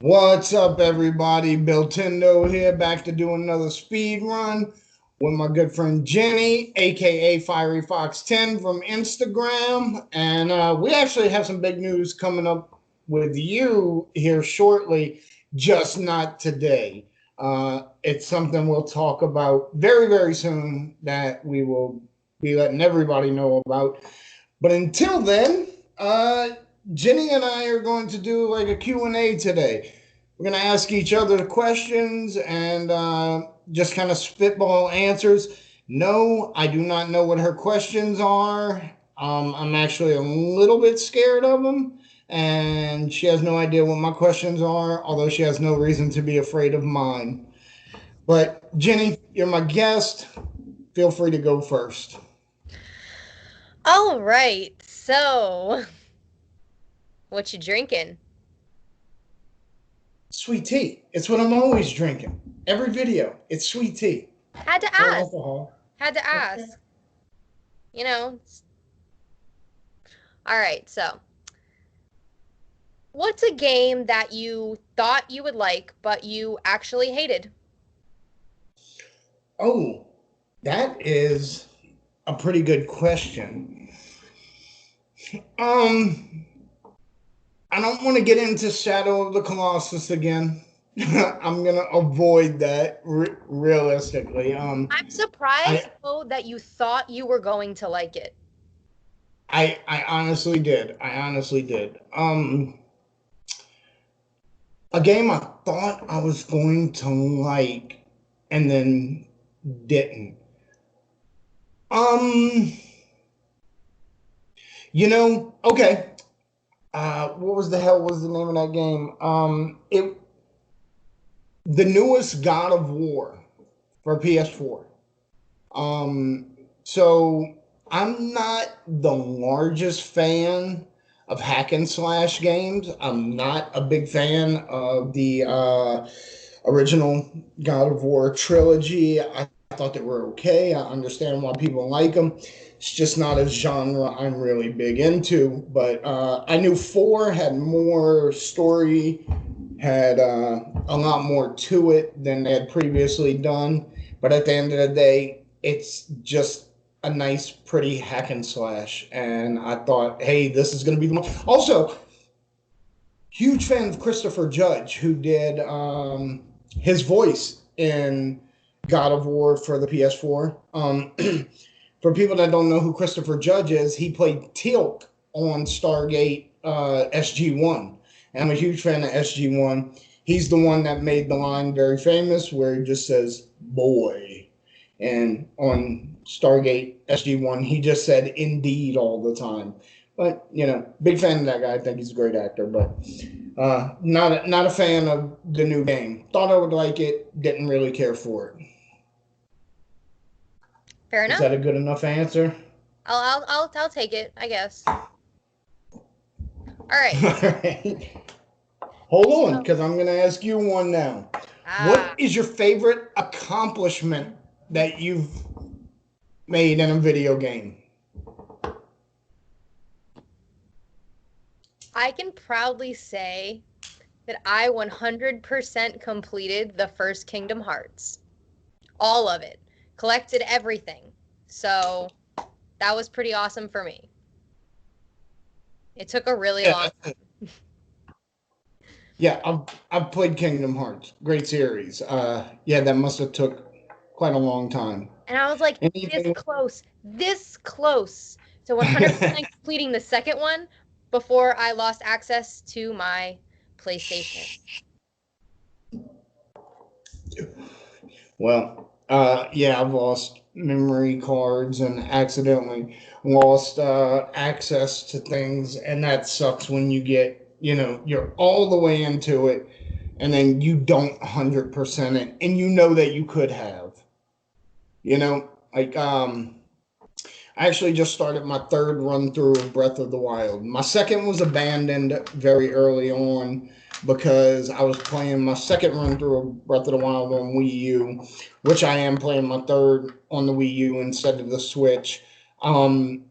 What's up, everybody? Billtendo here, back to do another speed run with my good friend Jenny, aka Fierryfoxx10 from Instagram. And we actually have some big news coming up with you here shortly, just not today. It's something we'll talk about very, very soon that we will be letting everybody know about. But until then, uh, Jenny and I are going to do like a Q&A today. We're going to ask each other questions and just kind of spitball answers. No, I do not know what her questions are. I'm actually a little bit scared of them. And she has no idea what my questions are, although she has no reason to be afraid of mine. But Jenny, you're my guest. Feel free to go first. All right. So, what you drinking? Sweet tea. It's what I'm always drinking. Every video, it's sweet tea. Had to No ask. alcohol. Had to Okay. ask. You know. All right. So, what's a game that you thought you would like but you actually hated? Oh, that is a pretty good question. Um, I don't want to get into Shadow of the Colossus again. I'm gonna avoid that realistically. I'm I, surprised though that you thought you were going to like it. I honestly did. I honestly did. A game I thought I was going to like, and then didn't. Um, okay. What was the hell was the name of that game? It the newest God of War for PS4. Um, so I'm not the largest fan of hack and slash games. I'm not a big fan of the original God of War trilogy. I thought they were okay. I understand why people like them. It's just not a genre I'm really big into. But I knew four had more story, had a lot more to it than they had previously done. But at the end of the day, it's just a nice, pretty hack and slash. And I thought, hey, this is going to be the one. Also, huge fan of Christopher Judge, who did his voice in God of War for the PS4. For people that don't know who Christopher Judge is, he played Teal'c on Stargate SG1. And I'm a huge fan of SG1. He's the one that made the line very famous where he just says, boy. And on Stargate SG1, he just said indeed all the time. But, big fan of that guy. I think he's a great actor. But not a fan of the new game. Thought I would like it. Didn't really care for it. Fair Is enough. that a good enough answer? I'll take it, I guess. All All right. right. Hold on, So, because I'm going to ask you one now. What ah, is your favorite accomplishment that you've made in a video game? I can proudly say that I 100% completed the first Kingdom Hearts. All of it. Collected everything. So that was pretty awesome for me. It took a really long Yeah, yeah. I've played Kingdom Hearts. Great series. Yeah, that must have took quite a long time. and I was like Anything? this close to 100% completing the second one before I lost access to my PlayStation. Well, yeah, I've lost memory cards and accidentally lost access to things, and that sucks when you get, you're all the way into it, and then you don't 100% it, and you know that you could have, like I actually just started my third run through of Breath of the Wild. My second was abandoned very early on because I was playing my second run through of Breath of the Wild on Wii U, which I am playing my third on the Wii U instead of the Switch. And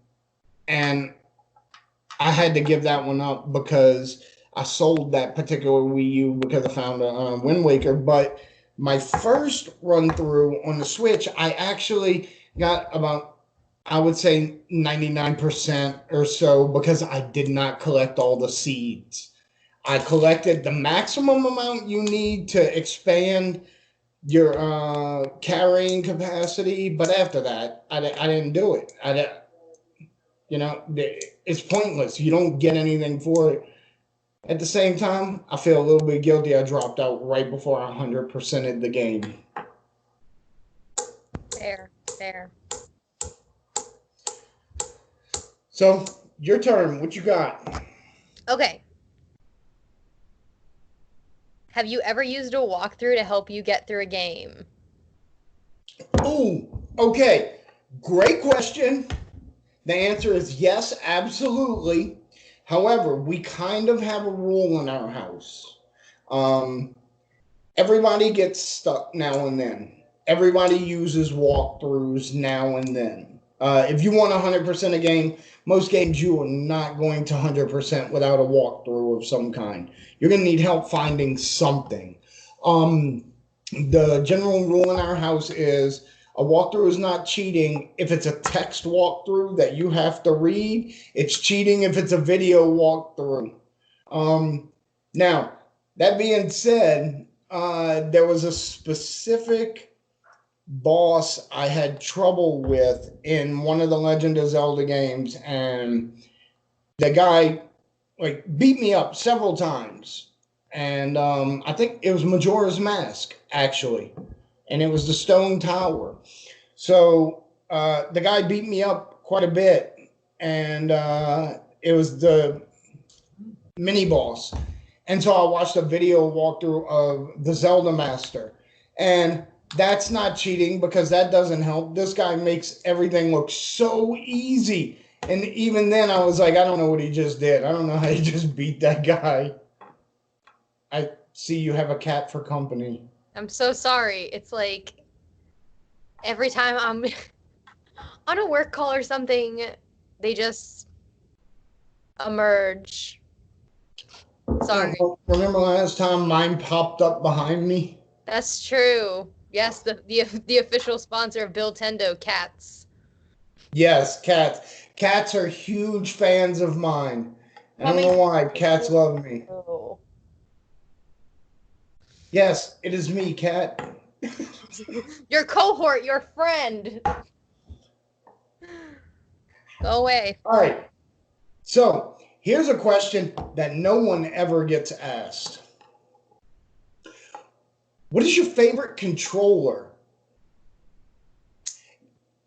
I had to give that one up because I sold that particular Wii U because I found a Wind Waker. But my first run through on the Switch, I actually got about, I would say, 99% or so because I did not collect all the seeds. I collected the maximum amount you need to expand your carrying capacity, but after that, I didn't do it. You know, it's pointless. You don't get anything for it. At the same time, I feel a little bit guilty. I dropped out right before I 100%ed the game. Fair, fair. So, your turn. What you got? Okay. Have you ever used a walkthrough to help you get through a game? Ooh, okay. Great question. The answer is yes, absolutely. However, we kind of have a rule in our house. Um, Everybody gets stuck now and then. Everybody uses walkthroughs now and then. If you want 100% a game, most games you are not going to 100% without a walkthrough of some kind. You're going to need help finding something. The general rule in our house is a walkthrough is not cheating if it's a text walkthrough that you have to read. It's cheating if it's a video walkthrough. Now, that being said, there was a specific boss I had trouble with in one of the Legend of Zelda games, and the guy like beat me up several times. And I think it was Majora's Mask actually, and it was the Stone Tower. So the guy beat me up quite a bit, and it was the mini boss. And so I watched a video walkthrough of the Zelda Master. And that's not cheating because that doesn't help. This guy makes everything look so easy. And even then I was like, I don't know what he just did. I don't know how he just beat that guy. I see you have a cat for company. I'm so sorry. It's like every time I'm on a work call or something, they just emerge. Sorry. Remember last time mine popped up behind me? That's true. Yes, the official sponsor of Billtendo, cats. Yes, cats. Cats are huge fans of mine. I don't know why. Cats love me. Oh. Yes, it is me, cat. Your cohort, your friend. Go away. All right. So here's a question that no one ever gets asked. What is your favorite controller?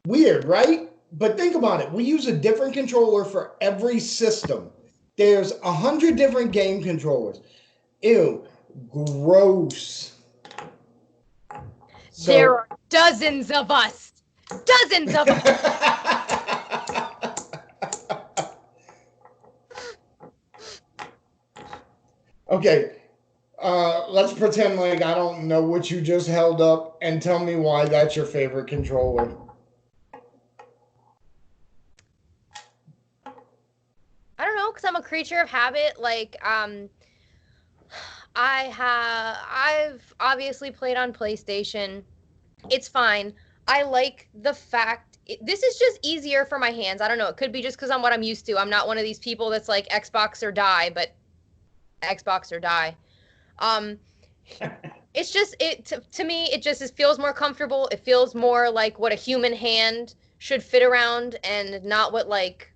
Weird, right? But think about it. We use a different controller for every system. There's 100 different game controllers. Ew, gross. So, there are dozens of us. Dozens of us. Okay, let's pretend like I don't know what you just held up and tell me why that's your favorite controller. I don't know, because I'm a creature of habit. Like, I've obviously played on PlayStation. It's fine. I like the fact, this is just easier for my hands. I don't know. It could be just because I'm what I'm used to. I'm not one of these people that's like Xbox or die, but Xbox or die. It's just, to me, it just feels more comfortable. It feels more like what a human hand should fit around and not what like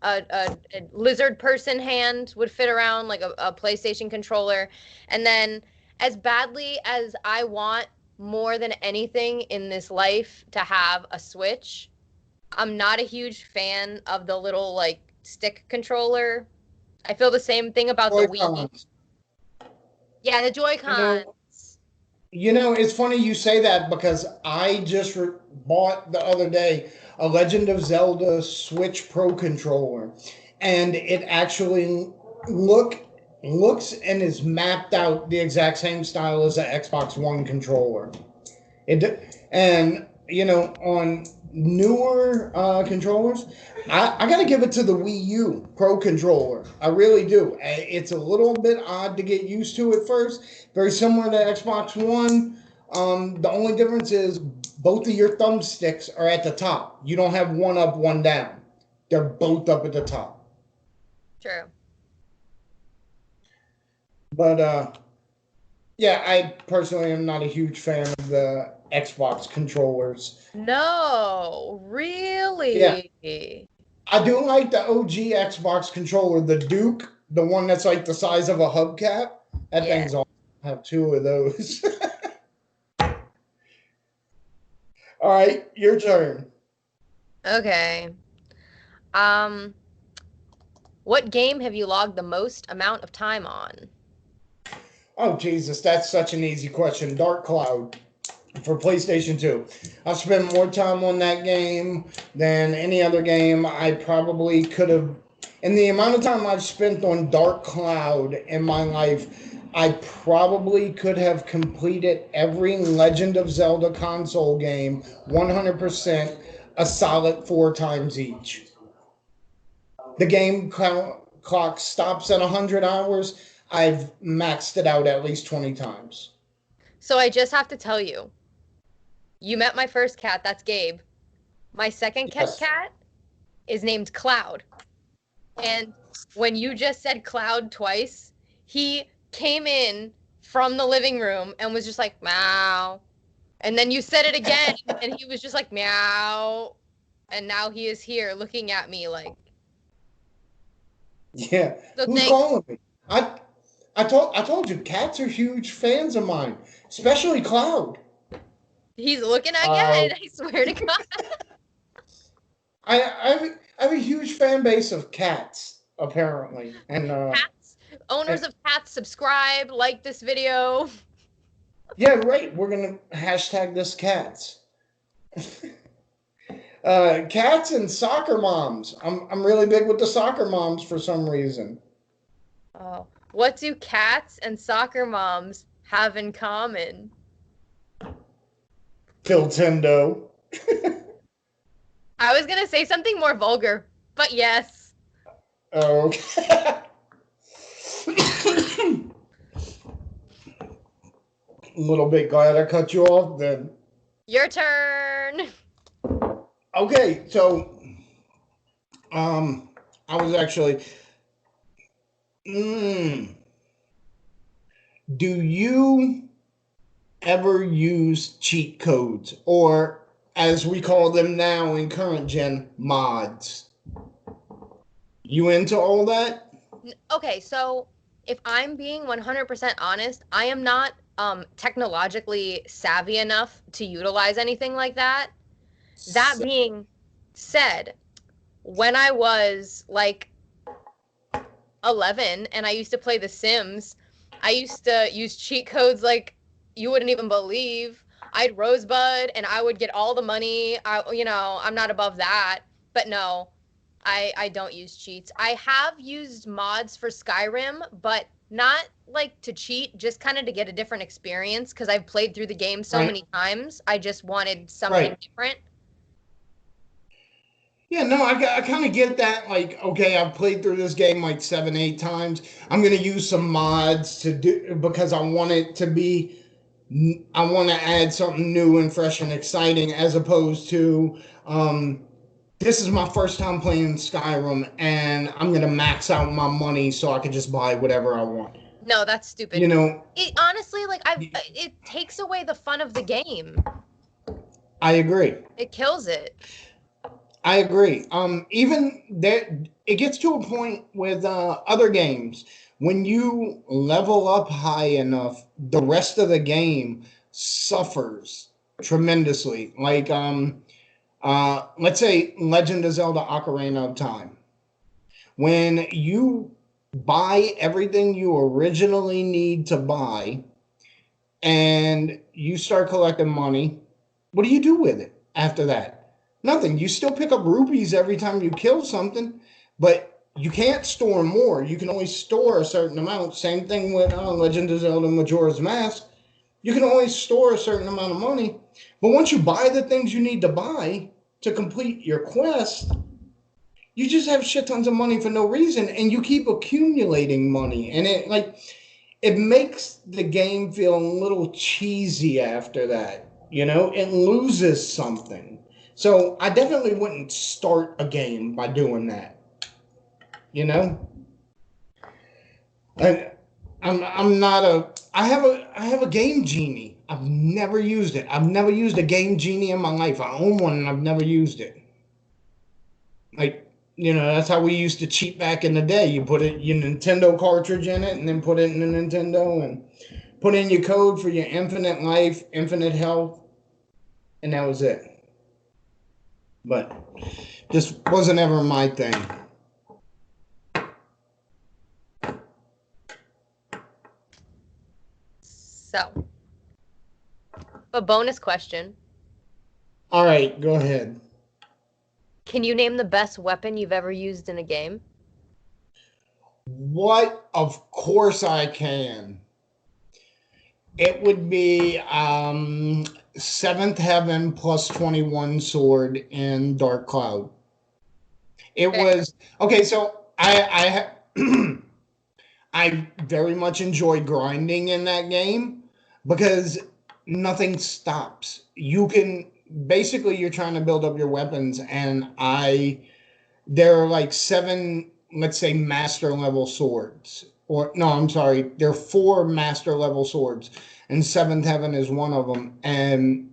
a lizard person hand would fit around, like a PlayStation controller. And then as badly as I want more than anything in this life to have a Switch, I'm not a huge fan of the little like stick controller. I feel the same thing about the Wii. Yeah, the Joy-Cons. You know, it's funny you say that because I just bought the other day a Legend of Zelda Switch Pro controller, and it actually looks and is mapped out the exact same style as an Xbox One controller. And you know, on newer controllers, I got to give it to the Wii U Pro controller. I really do. It's a little bit odd to get used to at first. Very similar to Xbox One. The only difference is both of your thumbsticks are at the top. You don't have one up, one down. They're both up at the top. True. But yeah, I personally am not a huge fan of the Xbox controllers. No, really? Yeah. I do like the OG Xbox controller, the Duke, the one that's like the size of a hubcap. That thing's awesome. I have two of those. All right, your turn. Okay. What game have you logged the most amount of time on? Oh, Jesus, that's such an easy question. Dark Cloud for PlayStation 2. I've spent more time on that game than any other game I probably could have. In the amount of time I've spent on Dark Cloud in my life, I probably could have completed every Legend of Zelda console game 100% a solid 4 times each. The game clock stops at 100 hours. I've maxed it out at least 20 times. So I just have to tell you, you met my first cat, that's Gabe. My second cat is named Cloud. And when you just said Cloud twice, he came in from the living room and was just like, meow. And then you said it again, and he was just like, meow. And now he is here looking at me like. Yeah. So who's calling me? I told you, cats are huge fans of mine, especially Cloud. He's looking again. I swear to God. I have a huge fan base of cats, apparently, and cats, owners of cats, subscribe, like this video. Yeah, right. We're gonna hashtag this cats. Cats and soccer moms. I'm really big with the soccer moms for some reason. Oh, what do cats and soccer moms have in common? Billtendo. I was gonna say something more vulgar, but yes. Okay. A little bit glad I cut you off then. Your turn. Okay, so I was actually do you ever use cheat codes, or as we call them now in current gen, mods? You into all that? Okay, so if I'm being 100% honest, I am not technologically savvy enough to utilize anything like that. That being said, when I was like 11 and I used to play The Sims, I used to use cheat codes like you wouldn't even believe. I'd Rosebud and I would get all the money. I'm not above that, but no, I don't use cheats. I have used mods for Skyrim, but not like to cheat, just kind of to get a different experience because I've played through the game so many times. I just wanted something different. Yeah, no, I kind of get that. Like, okay, I've played through this game like 7, 8 times. I'm going to use some mods to do because I want it to be, I want to add something new and fresh and exciting as opposed to, this is my first time playing Skyrim and I'm going to max out my money so I can just buy whatever I want. No, that's stupid. You know, it honestly, like, it takes away the fun of the game. I agree. It kills it. I agree. Even that, it gets to a point with other games. When you level up high enough, the rest of the game suffers tremendously. Like, let's say Legend of Zelda Ocarina of Time. When you buy everything you originally need to buy and you start collecting money, what do you do with it after that? Nothing. You still pick up rupees every time you kill something, but you can't store more. You can only store a certain amount. Same thing with Legend of Zelda Majora's Mask. You can only store a certain amount of money. But once you buy the things you need to buy, to complete your quest, you just have shit tons of money for no reason, and you keep accumulating money, and it makes the game feel a little cheesy after that. It loses something. So I definitely wouldn't start a game by doing that. I, I'm not a. I have a game genie. I've never used it. I've never used a game genie in my life. I own one and I've never used it. Like, that's how we used to cheat back in the day. You put your Nintendo cartridge in it and then put it in the Nintendo and put in your code for your infinite life, infinite health, and that was it. But this wasn't ever my thing. So, a bonus question. All right, go ahead. Can you name the best weapon you've ever used in a game? What? Of course I can. It would be Seventh Heaven plus 21 sword in Dark Cloud. It was okay. So I I very much enjoy grinding in that game because nothing stops. You can basically you're trying to build up your weapons, and there are like 7, let's say, master level swords. Or no, I'm sorry, there are 4 master level swords, and Seventh Heaven is one of them. And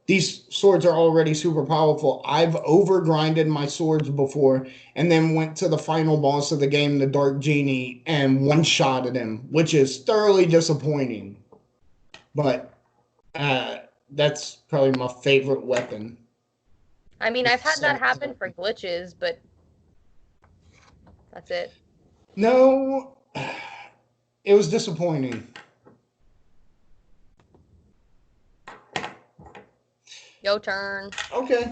these swords are already super powerful. I've overgrinded my swords before and then went to the final boss of the game, the Dark Genie, and one-shotted him, which is thoroughly disappointing. But that's probably my favorite weapon. I mean, I've had that happen for glitches, but that's it. No, it was disappointing. Your turn. Okay.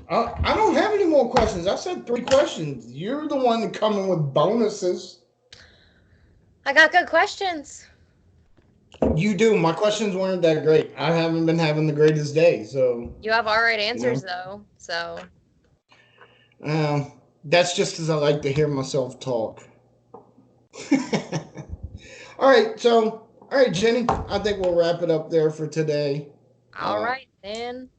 I don't have any more questions. I said 3 questions. You're the one coming with bonuses. I got good questions. You do. My questions weren't that great. I haven't been having the greatest day, so. You have all right answers, though, so. That's just because I like to hear myself talk. All right, Jenny, I think we'll wrap it up there for today. All right, then.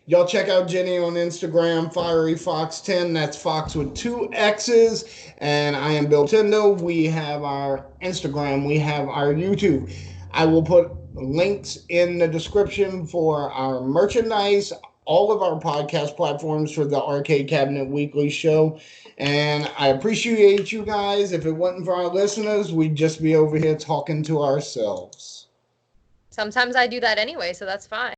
Y'all check out Jenny on Instagram, Fierryfoxx10. That's Fox with 2 X's. And I am Billtendo. We have our Instagram. We have our YouTube. I will put links in the description for our merchandise, all of our podcast platforms for the Arcade Cabinet Weekly Show. And I appreciate you guys. If it wasn't for our listeners, we'd just be over here talking to ourselves. Sometimes I do that anyway, so that's fine.